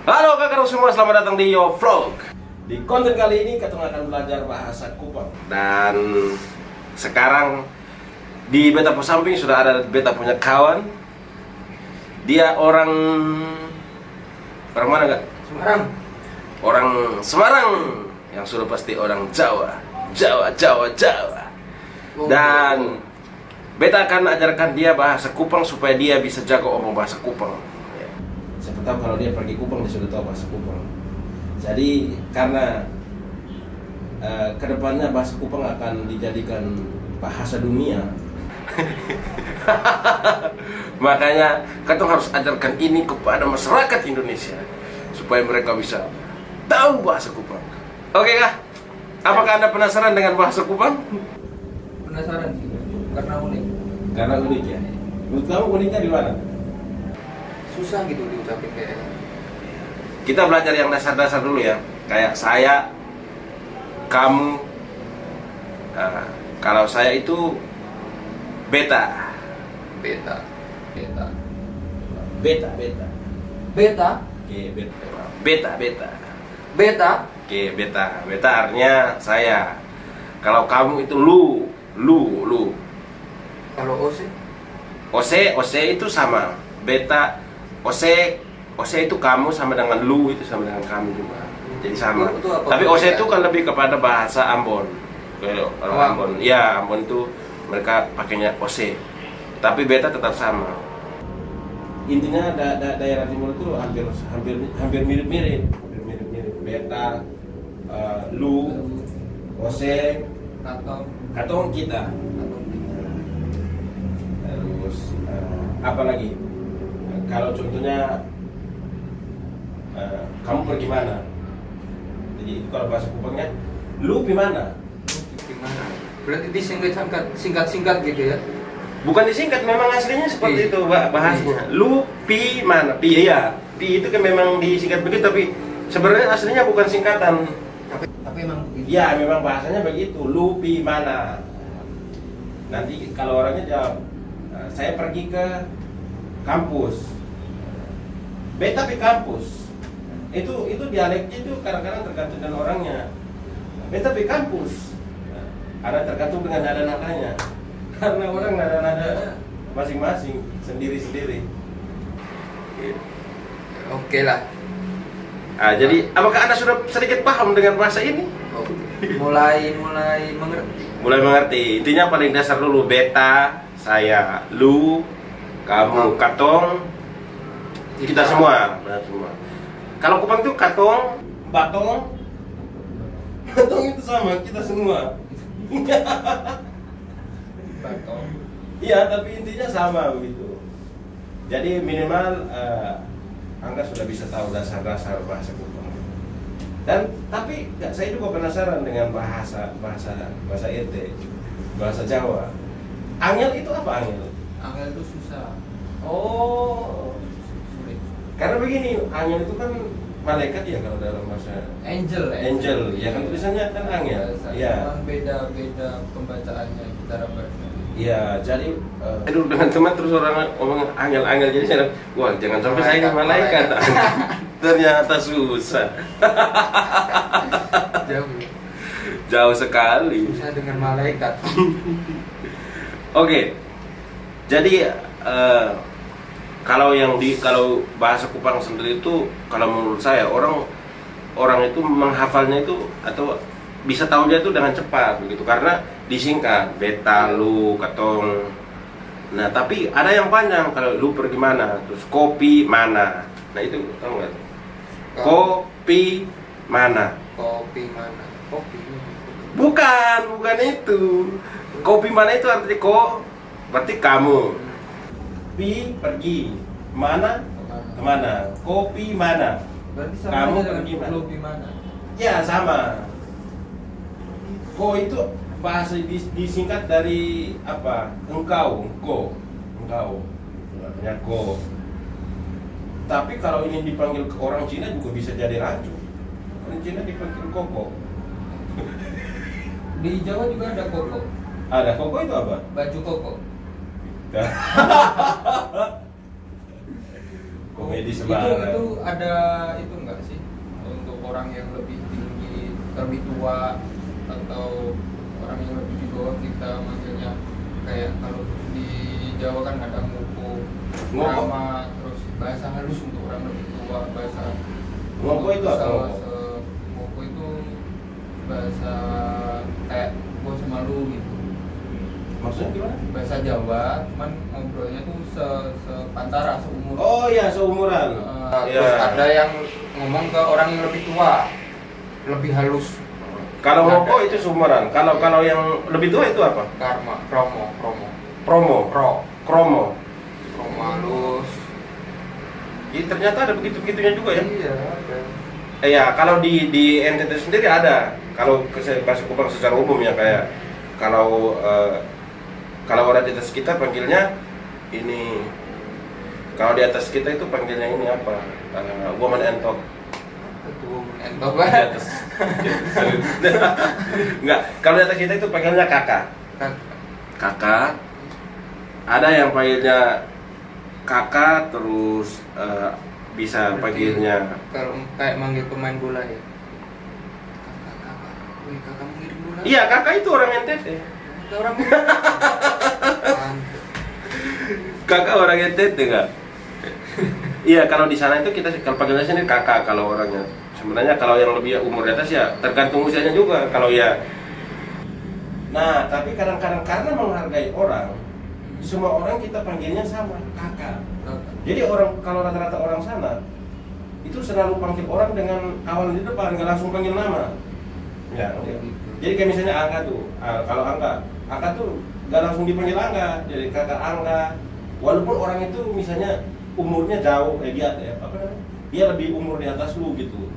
Halo kakak semua, selamat datang di Yo Vlog. Di konten kali ini kita akan belajar bahasa Kupang. Dan sekarang di beta samping sudah ada beta punya kawan. Dia orang mana gak? Semarang. Orang Semarang yang sudah pasti orang Jawa. Dan beta akan ajarkan dia bahasa Kupang supaya dia bisa jago omong bahasa Kupang. Siapa tahu kalau dia pergi Kupang dia sudah tahu bahasa Kupang. Jadi karena kedepannya bahasa Kupang akan dijadikan bahasa dunia. Makanya kita harus ajarkan ini kepada masyarakat Indonesia supaya mereka bisa tahu bahasa Kupang. Oke kah? Apakah Anda penasaran dengan bahasa Kupang? Penasaran sih, karena unik. Karena unik ya. Menurut kamu uniknya di mana? Susah gitu diucapin kayak. Kita belajar yang dasar-dasar dulu ya. Kayak saya, kamu. Kalau saya itu beta. Beta. Oke, beta. Beta. Oke, beta. Beta artinya saya. Kalau kamu itu lu. Kalau OC? Ose itu sama. Beta, ose itu kamu sama dengan lu itu sama dengan kami juga. Jadi sama. Itu apa? Tapi ose itu kan lebih kepada bahasa Ambon. Kalau orang Ambon, ya Ambon itu mereka pakainya ose. Tapi beta tetap sama. Intinya daerah timur itu hampir mirip-mirip. Beta, lu, ose, katong kita. Terus apa lagi? Kalau contohnya kamu pergi mana? Jadi itu kalau bahasa Kupangnya lu gimana? Gimana? Berarti disingkat gitu ya? Bukan disingkat, memang aslinya seperti itu bahasanya. Lu pi mana? Pi ya. Pi itu kan memang disingkat begitu, tapi sebenarnya aslinya bukan singkatan. Tapi emang gitu. Ya, memang bahasanya begitu. Lu pi mana? Nanti kalau orangnya jawab, saya pergi ke kampus. Beta pi kampus. Itu dialeknya itu kadang-kadang tergantung dengan orangnya. Beta pi kampus. Ada tergantung dengan nada-nadanya. Karena orang nada-nada masing-masing, sendiri-sendiri. Oke lah. Jadi apakah Anda sudah sedikit paham dengan bahasa ini? Mulai mengerti. Mulai mengerti. Intinya paling dasar dulu, beta, saya, lu, kamu, katong, kita semua, benar semua. Kalau Kupang itu katong, batong, batong itu sama, kita semua. Batong. Iya, tapi intinya sama begitu. Jadi minimal Angga sudah bisa tahu dasar-dasar bahasa Kupang. Dan tapi saya juga penasaran dengan bahasa RT, bahasa Jawa. Angel itu apa angel? Angel itu susah. Oh, Sulit. karena begini, angel itu kan malaikat ya kalau dalam bahasa Angel. ya kan tulisannya kan angel. Iya. Cuman beda pembacaannya cara bahasa. Iya, jadi aduh dengan teman terus orang ngomong angel-angel jadi saya wah jangan sampai saya ini malaikat. Ternyata susah. Jauh sekali. Susah dengan malaikat. Oke. Jadi kalau bahasa Kupang sendiri itu kalau menurut saya orang itu menghafalnya itu atau bisa tahu dia itu dengan cepat begitu karena disingkat beta, lu, katong. Nah tapi ada yang panjang kalau lu pergi mana terus kopi mana. Nah itu tahu nggak? Kopi mana? Kopi mana? Kopi. Bukan itu. Kopi mana itu artinya berarti kamu. Pi pergi, mana kemana? Kopi mana? Berarti sama Kamu aja pergi dengan mana? kopi mana? Ya sama. Ko itu bahasa disingkat dari apa? Engkau. Artinya ko. Tapi kalau ini dipanggil ke orang Cina juga bisa jadi racun. Orang Cina dipanggil koko. Di Jawa juga ada koko. Ada koko itu apa? Baju koko. komedi itu sembarang. ada itu enggak sih untuk orang yang lebih tinggi, lebih tua atau orang yang lebih di bawah kita manggilnya, kayak kalau di Jawa kan ada ngoko, nama, terus bahasa halus untuk orang lebih tua, bahasa Ngoko itu apa? ngoko itu bahasa kayak bos malu gitu. Maksudnya gimana? Bahasa Jawa, cuman ngobrolnya tuh sepantara, seumur. Oh ya, seumuran. Terus ada yang ngomong ke orang yang lebih tua, lebih halus. Kalau Ada. ngoko itu seumuran. Kalau yang lebih tua itu apa? Karma, promo, Promo, kromo. halus. Jadi ternyata ada begitu-begitunya juga ya. Iya, ada. Ya, kalau di NTT sendiri ada. Kalau bahasa Kupang secara umum ya, kayak kalau orang di atas kita panggilnya ini, kalau di atas kita itu panggilnya ini apa? Woman entok. Itu entok Di banget. atas. Enggak, kalau di atas kita itu panggilnya kakak. Kakak. Ada yang panggilnya kakak, terus bisa panggilnya Kalau kayak manggil pemain bola ya. Kakak, wih kakak mengirim bola. iya, kakak itu orang NTT. Ada orang. Kakak orang NTT enggak? Iya, kalau di sana itu kita kalau panggilnya sini kakak kalau orangnya. Sebenarnya kalau yang lebih umur di atas ya tergantung usianya juga. Kalau ya. Nah, tapi kadang-kadang karena menghargai orang, semua orang kita panggilnya sama, kakak. Jadi kalau rata-rata orang sana itu selalu panggil orang dengan awal di depan, nggak langsung panggil nama. Ya. Jadi kayak misalnya Angga tuh, kalau Angga tuh nggak langsung dipanggil Angga, jadi kakak Angga. Walaupun orang itu misalnya umurnya jauh, dia dia lebih umur di atas lu gitu.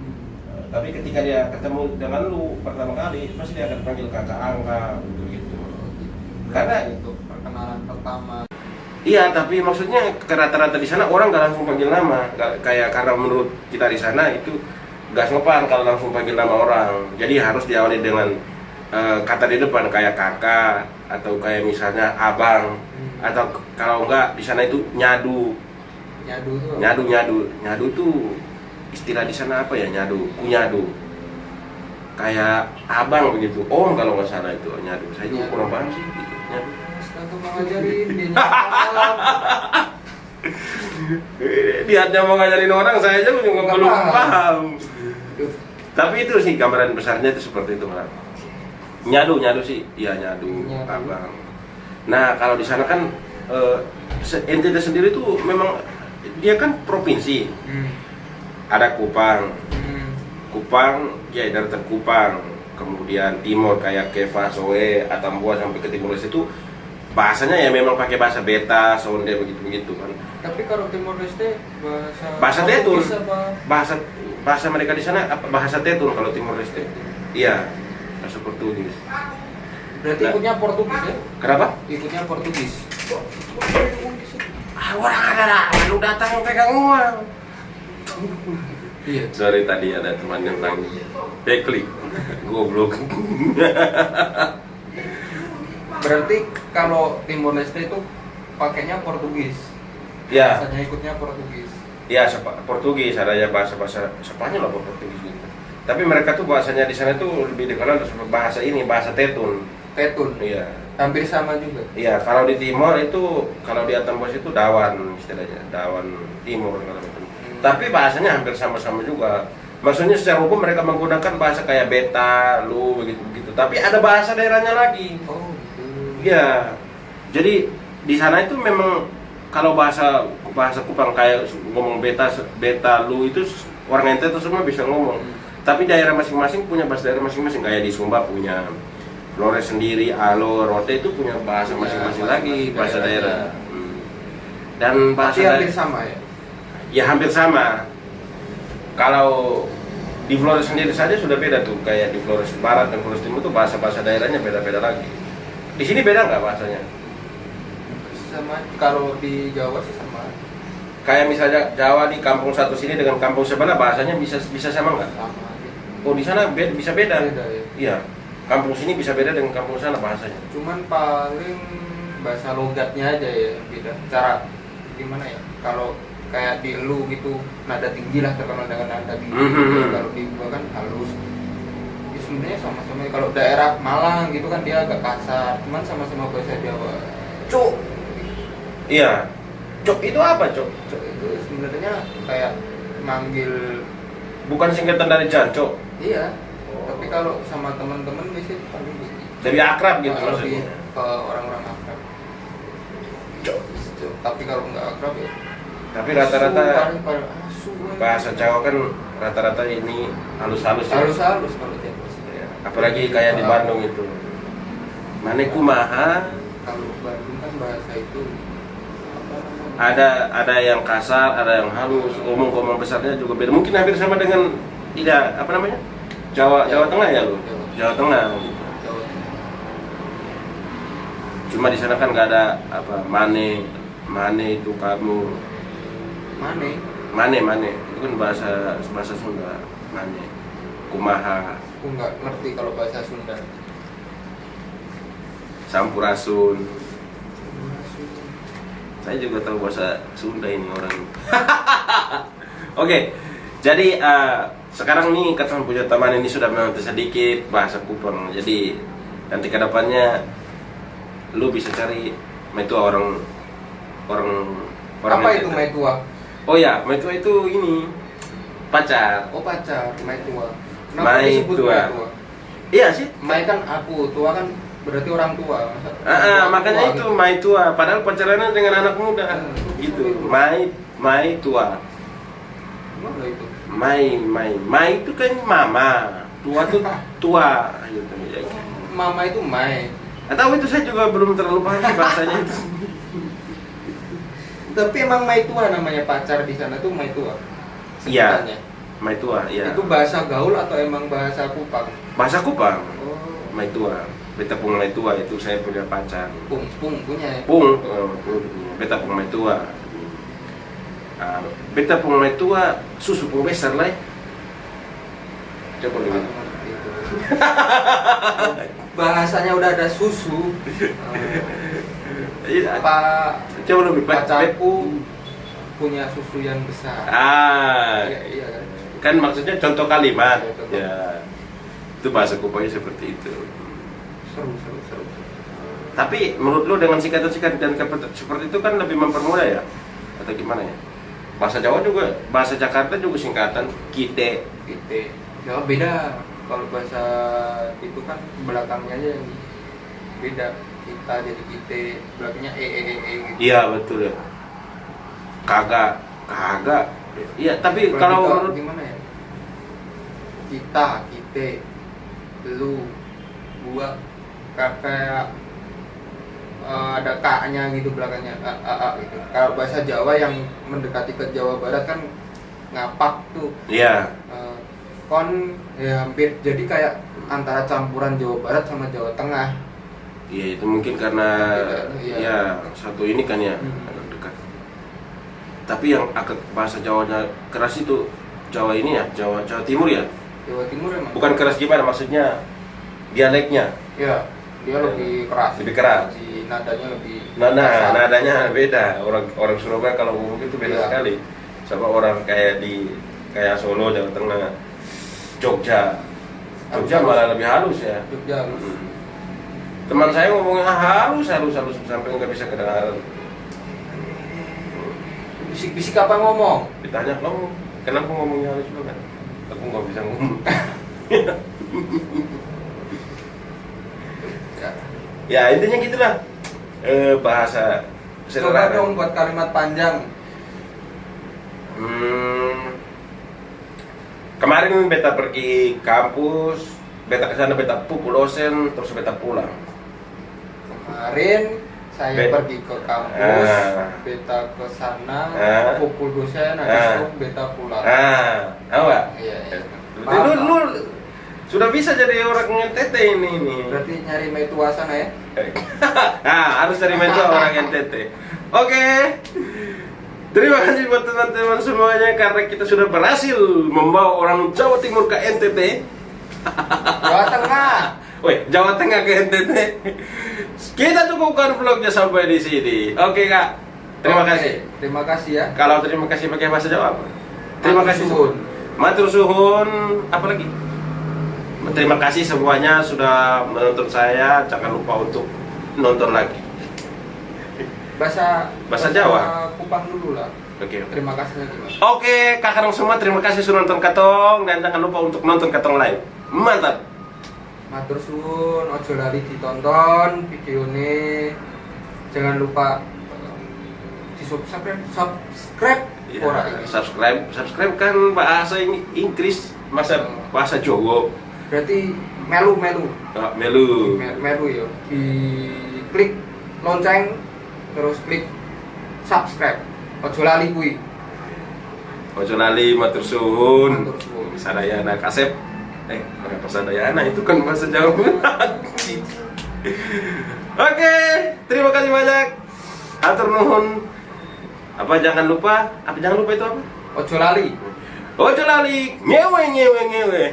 Tapi ketika dia ketemu dengan lu pertama kali, pasti dia akan panggil kakak Angga gitu. Karena itu perkenalan pertama. iya, tapi maksudnya rata-rata di sana orang nggak langsung panggil nama, kayak karena menurut kita di sana itu nggak sopan kalau langsung panggil nama orang. Jadi harus diawali dengan kata di depan kayak kakak atau kayak misalnya abang, atau kalau enggak di sana itu nyadu. Nyadu tuh istilah di sana apa ya, kunyadu. Kayak abang begitu, om kalau nggak salah itu nyadu. Saya juga kurang paham sih gitu, nyadu. Setelah mau ngajarin dia malam. Dia mau ngajarin orang, saya aja juga belum paham. Tapi itu sih gambaran besarnya itu seperti itu, Mas. Nyadu sih, iya nyadu, abang. Nah, kalau di sana kan NTT sendiri tuh memang dia kan provinsi. Ada Kupang, ya daratan Kupang, kemudian timur kayak Keva, Soe, Atambua sampai ke Timor Leste itu bahasanya ya memang pakai bahasa Beta, Sonde begitu kan. Tapi kalau Timor Leste bahasa Tetun. Bahasa Bahasa mereka di sana apa? Bahasa Tetun kalau Timor Leste. Iya, bahasa Portugis. berarti ikutnya Portugis ya? Kenapa? Ikutnya Portugis. Orang ada lu datang pegang uang. Iya. Sorry, tadi ada teman yang nangis. Klik, goblok. Berarti kalau Timor Leste itu pakainya Portugis. Ya, Bahasanya ikutnya Portugis. ya Portugis, ada ya bahasa Spanyol apa Portugis gitu. Tapi mereka tuh bahasanya di sana tuh lebih dikenal sebagai bahasa ini, bahasa Tetun. Tetun. Iya. Hampir sama juga. Iya, kalau di Timor itu, kalau di Atambua itu Dawan istilahnya, Dawan Timur kalau itu. Tapi bahasanya hampir sama-sama juga. Maksudnya secara hukum mereka menggunakan bahasa kayak Beta, Lu begitu. Tapi ada bahasa daerahnya lagi. Oh, gitu. Iya. Jadi di sana itu memang kalau bahasa Kupang kayak ngomong Beta, Lu itu orang ente itu semua bisa ngomong. Tapi daerah masing-masing punya bahasa daerah masing-masing, kayak di Sumba punya Flores sendiri, Alor, Rote itu punya bahasa masing-masing lagi, bahasa daerah. Dan bahasa hampir sama ya? Ya hampir sama. Kalau di Flores sendiri saja sudah beda tuh, kayak di Flores Barat dan Flores Timur tuh bahasa daerahnya beda-beda lagi. Di sini beda nggak bahasanya? Sama, kalau di Jawa sih sama. Kayak misalnya Jawa di kampung satu sini dengan kampung sebelah bahasanya bisa sama nggak? Sama. Oh, di sana bisa beda. Beda ya. Iya. Kampung sini bisa beda dengan kampung sana bahasanya. Cuman paling bahasa logatnya aja ya yang beda. Cara gimana ya? Kalau kayak di lu gitu nada tinggi lah, terkenal dengan nada tinggi. Kalau di gua kan halus. Ya, sebenarnya sama-sama. Kalau daerah Malang gitu kan dia agak kasar, cuman sama-sama bahasa Jawa. Cuk. Iya. Cok itu apa, Cok? Cuk itu sebenarnya kayak manggil. Bukan singkatan dari jancok. Iya. Tapi kalau sama teman-teman biasanya paling Lebih akrab gitu lebih maksudnya. ke orang-orang akrab. Cok. Cuk. Tapi kalau nggak akrab ya. Tapi rata-rata Asu, bahasa Jawa kan rata-rata ini halus-halus ya. halus-halus kalau dia. Apalagi kayak di Bandung itu. Mane kumaha? Kalau Bandung kan bahasa itu apa namanya? Ada yang kasar, ada yang halus. Ngomong besarnya juga beda. Mungkin hampir sama dengan apa namanya? Jawa Tengah ya lu? Jawa Tengah. Jawa. Cuma di sana kan nggak ada apa mane itu kamu mane itu kan bahasa Sunda. Mane kumaha Aku nggak ngerti kalau bahasa Sunda. sampurasun. Saya juga tahu bahasa Sunda ini orang. Oke, jadi sekarang nih Kata punya teman ini sudah mengerti sedikit bahasa Kupang. Jadi nanti kedepannya lu bisa cari metua orang Apa itu yang- Maitua? Oh ya, metua itu ini pacar. Oh pacar, Maitua. Kenapa Maitua. disebut Maitua? Iya sih. Mai kan aku, tua kan berarti orang tua. Masa- Makanya tua itu gitu. mai tua. Padahal pacarannya dengan anak muda. Gitu. Mai tua. Gimana itu? Mai itu kan mama. Tua tuh tua. Gitu. Mama itu Mai. Atau itu saya juga belum terlalu paham sih bahasanya itu. Tapi emang Maitua namanya pacar di sana tuh Maitua. Iya. Sebutannya. Mai tua, ya. Itu bahasa gaul atau emang bahasa Kupang? Bahasa Kupang. Oh, Mai tua. Beta pung mai tua itu saya punya pacar. pung punya ya. Pung, beta pung mai tua. Beta pung mai tua susu pung besar lah. Coba lihat. Bahasanya udah ada susu. Iya. Apa Coba lebih pacarku punya susu yang besar? Iya, iya kan. Kan maksudnya contoh kalimat. Iya, contoh. Ya. Itu bahasa Kupangnya seperti itu. Seru. Tapi menurut lu dengan singkatan-singkatan dan seperti itu kan lebih mempermudah ya? Atau gimana ya? Bahasa Jawa juga, bahasa Jakarta juga singkatan kite. Gitu. Ya beda. Kalau bahasa itu kan belakangnya aja yang beda. Kita jadi kita, belakangnya gitu. Iya betul ya. Kagak. Iya tapi Kalau kalau kita menurut gimana ya? Kita, lu, gua, kayak ada K-nya gitu belakangnya, gitu. Kalau bahasa Jawa yang mendekati ke Jawa Barat kan ngapak tuh. iya. Kon ya hampir jadi kayak antara campuran Jawa Barat sama Jawa Tengah. Iya itu mungkin karena Iya. ya satu ini kan ya agak dekat. Tapi yang agak bahasa Jawanya keras itu Jawa ini ya, Jawa Timur ya. Jawa Timur emang. Bukan keras gimana maksudnya dialeknya. Ya, dia lebih keras. Lebih keras. Si nadanya lebih. Nah, kasar. nadanya beda. Orang Surabaya kalau ngomong itu beda Iya. sekali. Sama orang kayak Solo, Jawa Tengah, Jogja malah lebih halus ya. Jogja halus. Teman saya ngomongnya halus sampai nggak bisa kedengaran. Bisik-bisik apa ngomong? Ditanya kamu kenapa ngomongnya halus banget? Aku nggak bisa ngomong. Ya intinya gitulah. Bahasa Coba sederhana. dong buat kalimat panjang. Kemarin beta pergi kampus, beta kesana beta pukul dosen, terus beta pulang. Kemarin saya pergi ke kampus, beta ke sana, pukul dosen, habis itu beta pulang. Tahu nggak? Iya. Lu sudah bisa jadi orang NTT ini. Berarti nyari Maitua sana ya? Harus cari mentor orang NTT. Oke. Terima kasih buat teman-teman semuanya karena kita sudah berhasil membawa orang Jawa Timur ke NTT. Jawa Tengah. Woi, Jawa Tengah ke NTT. Kita cukupkan vlognya sampai di sini. Oke, Kak. Terima Oke, kasih. Terima kasih ya. Kalau terima kasih pakai bahasa Jawa apa? Terima Matur kasih suhun. Matur suhun. Apa lagi? Terima kasih semuanya sudah menonton saya. Jangan lupa untuk nonton lagi. Bahasa Jawa. Kupang dulu lah. Oke. Terima kasih lagi Mas. Oke, kakak semua terima kasih sudah nonton Katong dan jangan lupa untuk nonton Katong live. Mantap. Matur suwun, ojo lali ditonton video ini. Jangan lupa di subscribe Ya, ora ini. subscribe kan bahasa Inggris, masa bahasa Jawa. Berarti melu Ah, melu. ya. Di klik lonceng terus klik subscribe. Ojo lali kuwi. Ojo lali matur suhun. Matur suwun. Sadayana kasep. Kenapa sadayana itu kan bahasa Jawa. Oke, terima kasih banyak. Atur nuhun. Apa jangan lupa itu apa? Ojo lali. Ojo lali, ngewe.